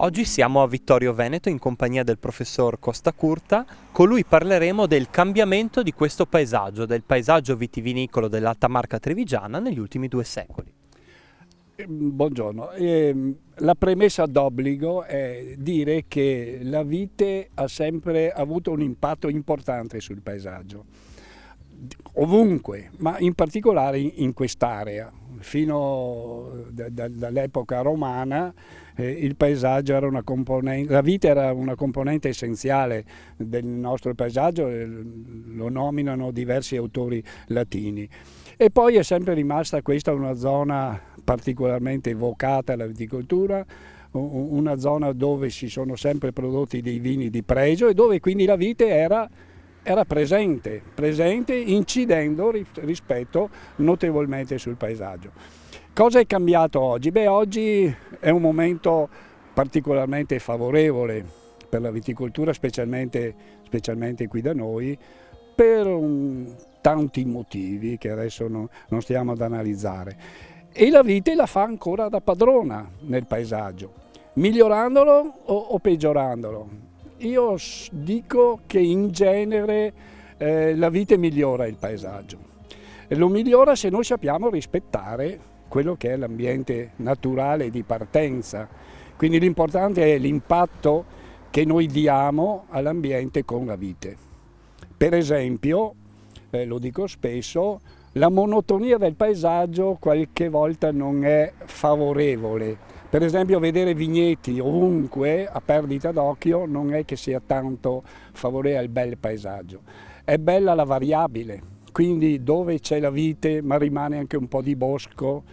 Oggi siamo a Vittorio Veneto in compagnia del professor Costa Curta. Con lui parleremo del cambiamento di questo paesaggio, del paesaggio vitivinicolo dell'Alta Marca Trevigiana negli ultimi 2 secoli. Buongiorno, la premessa d'obbligo è dire che la vite ha sempre avuto un impatto importante sul paesaggio, ovunque, ma in particolare in quest'area. Fino dall'epoca romana il paesaggio era una componente, la vite era una componente essenziale del nostro paesaggio, lo nominano diversi autori latini. E poi è sempre rimasta questa una zona particolarmente vocata alla viticoltura, una zona dove si sono sempre prodotti dei vini di pregio e dove quindi la vite era presente, incidendo rispetto notevolmente sul paesaggio. Cosa è cambiato oggi? Beh, oggi è un momento particolarmente favorevole per la viticoltura, specialmente qui da noi, per tanti motivi che adesso non stiamo ad analizzare. E la vite la fa ancora da padrona nel paesaggio, migliorandolo o peggiorandolo. Io dico che in genere la vite migliora il paesaggio. E lo migliora se noi sappiamo rispettare quello che è l'ambiente naturale di partenza. Quindi l'importante è l'impatto che noi diamo all'ambiente con la vite. Per esempio, lo dico spesso, la monotonia del paesaggio qualche volta non è favorevole. Per esempio vedere vigneti ovunque a perdita d'occhio non è che sia tanto favorevole al bel paesaggio. È bella la variabile, quindi dove c'è la vite ma rimane anche un po' di bosco,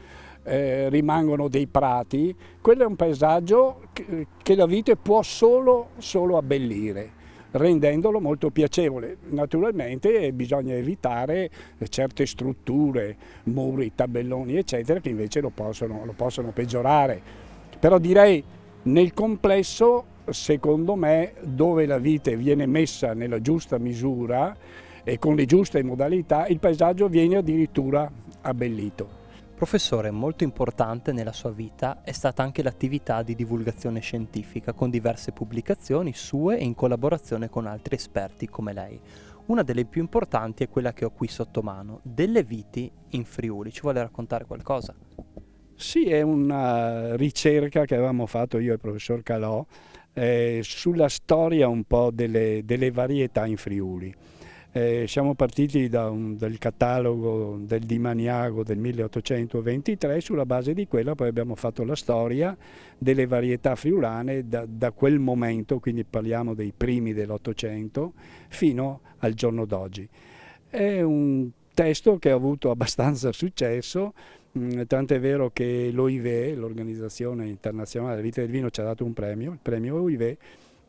rimangono dei prati, quello è un paesaggio che la vite può solo abbellire, rendendolo molto piacevole. Naturalmente bisogna evitare certe strutture, muri, tabelloni eccetera, che invece lo possono peggiorare. Però direi nel complesso, secondo me, dove la vite viene messa nella giusta misura e con le giuste modalità, il paesaggio viene addirittura abbellito. Professore, molto importante nella sua vita è stata anche l'attività di divulgazione scientifica con diverse pubblicazioni sue e in collaborazione con altri esperti come lei. Una delle più importanti è quella che ho qui sotto mano, delle viti in Friuli. Ci vuole raccontare qualcosa? Sì, è una ricerca che avevamo fatto io e il professor Calò sulla storia un po' delle varietà in Friuli. Siamo partiti dal catalogo del Di Maniago del 1823, sulla base di quella poi abbiamo fatto la storia delle varietà friulane da quel momento, quindi parliamo dei primi dell'Ottocento, fino al giorno d'oggi. È un testo che ha avuto abbastanza successo, tant'è vero che l'OIV, l'Organizzazione Internazionale della Vita del Vino, ci ha dato un premio, il premio OIV,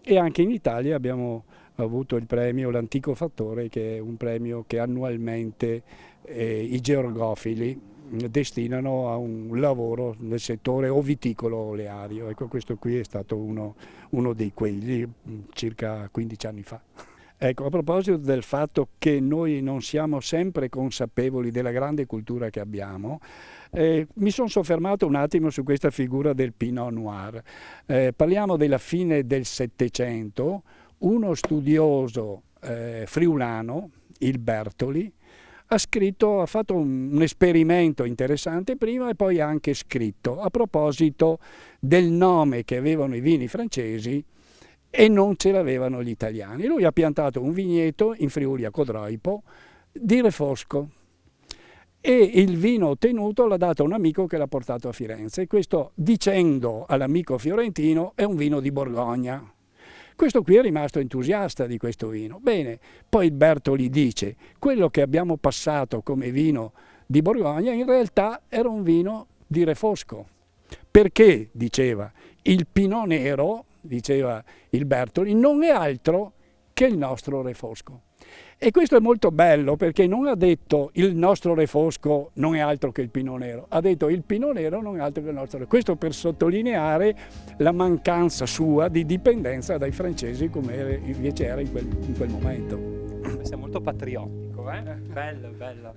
e anche in Italia abbiamo avuto il premio L'Antico Fattore, che è un premio che annualmente i georgofili destinano a un lavoro nel settore oviticolo oleario. Ecco, questo qui è stato uno di quelli circa 15 anni fa. Ecco, a proposito del fatto che noi non siamo sempre consapevoli della grande cultura che abbiamo, mi sono soffermato un attimo su questa figura del Pinot Noir. Parliamo della fine del Settecento, uno studioso friulano, il Bertoli, ha fatto un esperimento interessante prima e poi ha anche scritto a proposito del nome che avevano i vini francesi e non ce l'avevano gli italiani. Lui ha piantato un vigneto in Friuli a Codroipo di Refosco e il vino ottenuto l'ha dato a un amico che l'ha portato a Firenze. Questo, dicendo all'amico fiorentino, è un vino di Borgogna. Questo qui è rimasto entusiasta di questo vino. Bene, poi il Bertoli dice, quello che abbiamo passato come vino di Borgogna in realtà era un vino di Refosco. Perché, diceva, il Pinot Nero, diceva il Bertoli, non è altro che il nostro Refosco. E questo è molto bello perché non ha detto il nostro Refosco non è altro che il Pinot Nero, ha detto il Pinot Nero non è altro che il nostro Refosco. Questo per sottolineare la mancanza sua di dipendenza dai francesi come invece era in quel momento. Questo è molto patriottico, eh? Bello, bello.